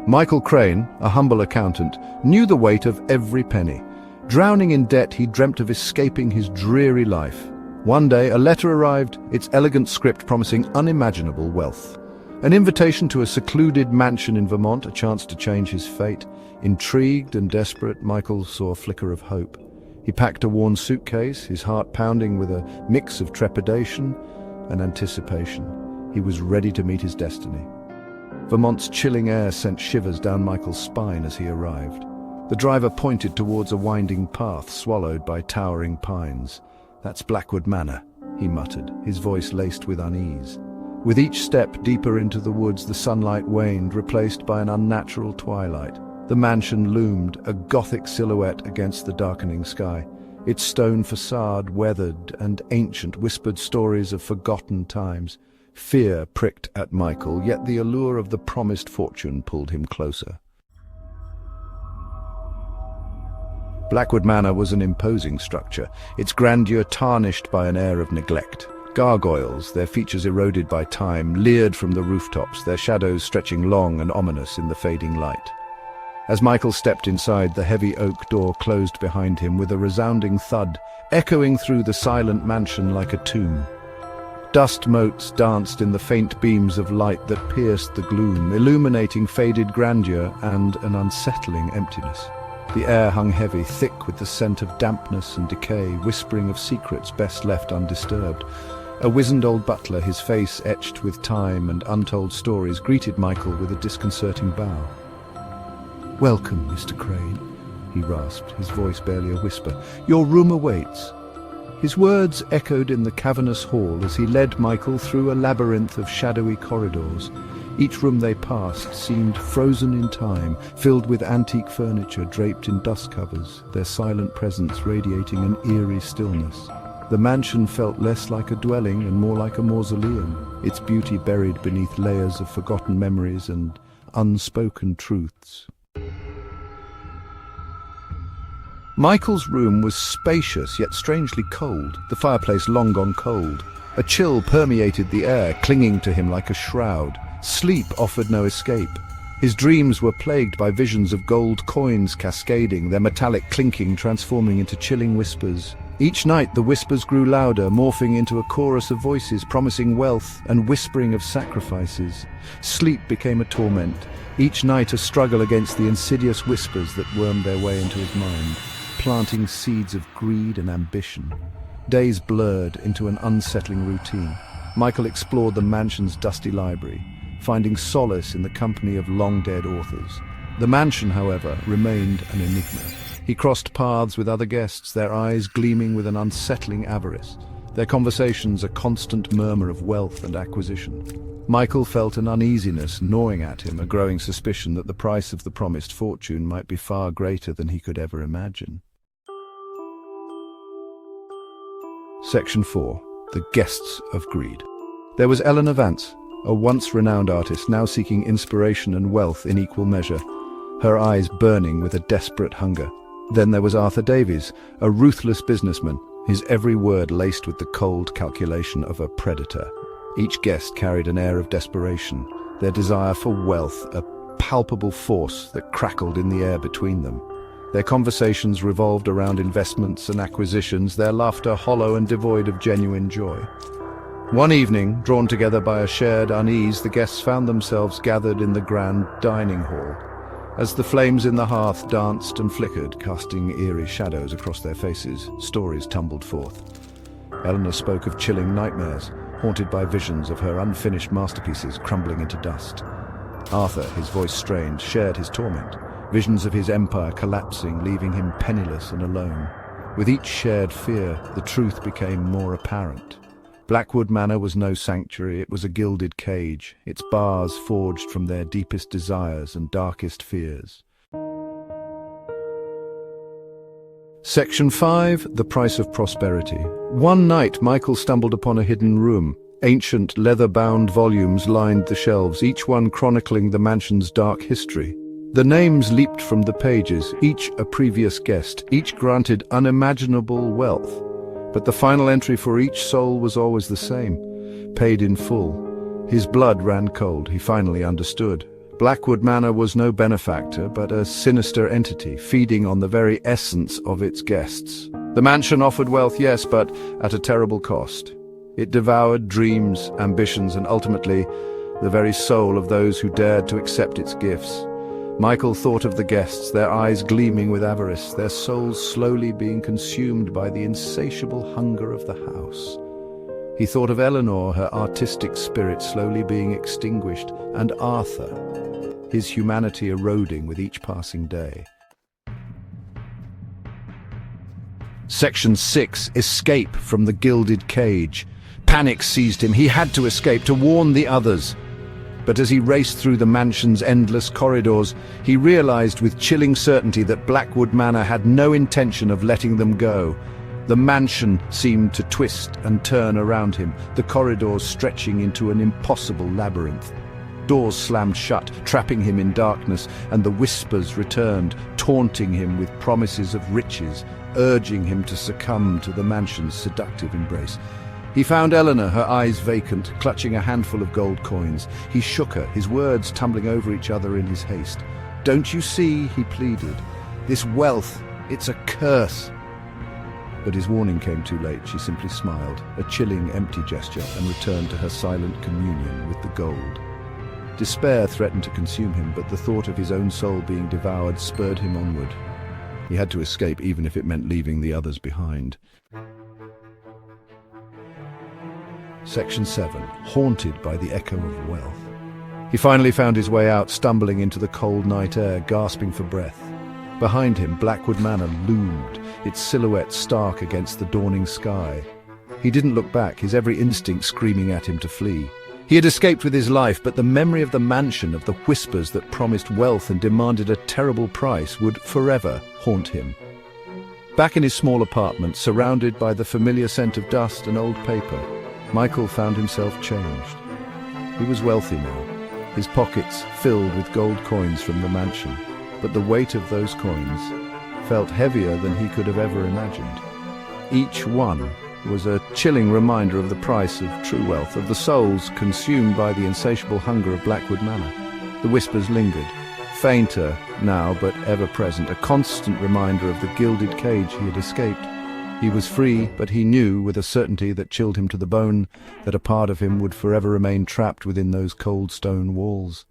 Michael Crane, a humble accountant, knew the weight of every penny. Drowning in debt, he dreamt of escaping his dreary life. One day, a letter arrived, its elegant script promising unimaginable wealth. An invitation to a secluded mansion in Vermont, a chance to change his fate. Intrigued and desperate, Michael saw a flicker of hope. He packed a worn suitcase, his heart pounding with a mix of trepidation and anticipation. He was ready to meet his destiny. Vermont's chilling air sent shivers down Michael's spine as he arrived. The driver pointed towards a winding path swallowed by towering pines. "That's Blackwood Manor," he muttered, his voice laced with unease. With each step deeper into the woods, the sunlight waned, replaced by an unnatural twilight. The mansion loomed, a gothic silhouette against the darkening sky. Its stone facade, weathered and ancient, whispered stories of forgotten times. Fear pricked at Michael, yet the allure of the promised fortune pulled him closer. Blackwood Manor was an imposing structure, its grandeur tarnished by an air of neglect. Gargoyles, their features eroded by time, leered from the rooftops, their shadows stretching long and ominous in the fading light. As Michael stepped inside, the heavy oak door closed behind him with a resounding thud, echoing through the silent mansion like a tomb. Dust motes danced in the faint beams of light that pierced the gloom, illuminating faded grandeur and an unsettling emptiness. The air hung heavy, thick with the scent of dampness and decay, whispering of secrets best left undisturbed. A wizened old butler, his face etched with time and untold stories, greeted Michael with a disconcerting bow. "Welcome, Mr. Crane," he rasped, his voice barely a whisper. "Your room awaits." His words echoed in the cavernous hall as he led Michael through a labyrinth of shadowy corridors. Each room they passed seemed frozen in time, filled with antique furniture draped in dust covers, their silent presence radiating an eerie stillness. The mansion felt less like a dwelling and more like a mausoleum, its beauty buried beneath layers of forgotten memories and unspoken truths. Michael's room was spacious yet strangely cold, the fireplace long gone cold. A chill permeated the air, clinging to him like a shroud. Sleep offered no escape. His dreams were plagued by visions of gold coins cascading, their metallic clinking transforming into chilling whispers. Each night the whispers grew louder, morphing into a chorus of voices promising wealth and whispering of sacrifices. Sleep became a torment, each night a struggle against the insidious whispers that wormed their way into his mind, planting seeds of greed and ambition. Days blurred into an unsettling routine. Michael explored the mansion's dusty library, finding solace in the company of long-dead authors. The mansion, however, remained an enigma. He crossed paths with other guests, their eyes gleaming with an unsettling avarice, their conversations a constant murmur of wealth and acquisition. Michael felt an uneasiness gnawing at him, a growing suspicion that the price of the promised fortune might be far greater than he could ever imagine. Section 4. The Guests of Greed. There was Eleanor Vance, a once renowned artist, now seeking inspiration and wealth in equal measure, her eyes burning with a desperate hunger. Then there was Arthur Davies, a ruthless businessman, his every word laced with the cold calculation of a predator. Each guest carried an air of desperation, their desire for wealth a palpable force that crackled in the air between them. Their conversations revolved around investments and acquisitions, their laughter hollow and devoid of genuine joy. One evening, drawn together by a shared unease, the guests found themselves gathered in the grand dining hall. As the flames in the hearth danced and flickered, casting eerie shadows across their faces, stories tumbled forth. Eleanor spoke of chilling nightmares, haunted by visions of her unfinished masterpieces crumbling into dust. Arthur, his voice strained, shared his torment, visions of his empire collapsing, leaving him penniless and alone. With each shared fear, the truth became more apparent. Blackwood Manor was no sanctuary, it was a gilded cage, its bars forged from their deepest desires and darkest fears. Section 5. The Price of Prosperity. One night, Michael stumbled upon a hidden room. Ancient, leather-bound volumes lined the shelves, each one chronicling the mansion's dark history. The names leaped from the pages, each a previous guest, each granted unimaginable wealth. But the final entry for each soul was always the same, paid in full. His blood ran cold, he finally understood. Blackwood Manor was no benefactor, but a sinister entity, feeding on the very essence of its guests. The mansion offered wealth, yes, but at a terrible cost. It devoured dreams, ambitions, and ultimately, the very soul of those who dared to accept its gifts. Michael thought of the guests, their eyes gleaming with avarice, their souls slowly being consumed by the insatiable hunger of the house. He thought of Eleanor, her artistic spirit slowly being extinguished, and Arthur, his humanity eroding with each passing day. Section 6. Escape from the gilded cage. Panic seized him. He had to escape, to warn the others. But as he raced through the mansion's endless corridors, he realized with chilling certainty that Blackwood Manor had no intention of letting them go. The mansion seemed to twist and turn around him, the corridors stretching into an impossible labyrinth. Doors slammed shut, trapping him in darkness, and the whispers returned, taunting him with promises of riches, urging him to succumb to the mansion's seductive embrace. He found Eleanor, her eyes vacant, clutching a handful of gold coins. He shook her, his words tumbling over each other in his haste. "Don't you see," he pleaded, "this wealth, it's a curse." But his warning came too late. She simply smiled, a chilling, empty gesture, and returned to her silent communion with the gold. Despair threatened to consume him, but the thought of his own soul being devoured spurred him onward. He had to escape, even if it meant leaving the others behind. Section 7. Haunted by the echo of wealth. He finally found his way out, stumbling into the cold night air, gasping for breath. Behind him, Blackwood Manor loomed, its silhouette stark against the dawning sky. He didn't look back, his every instinct screaming at him to flee. He had escaped with his life, but the memory of the mansion, of the whispers that promised wealth and demanded a terrible price, would forever haunt him. Back in his small apartment, surrounded by the familiar scent of dust and old paper, Michael found himself changed. He was wealthy now, his pockets filled with gold coins from the mansion, but the weight of those coins felt heavier than he could have ever imagined. Each one was a chilling reminder of the price of true wealth, of the souls consumed by the insatiable hunger of Blackwood Manor. The whispers lingered, fainter now but ever present, a constant reminder of the gilded cage he had escaped. He was free, but he knew with a certainty that chilled him to the bone that a part of him would forever remain trapped within those cold stone walls.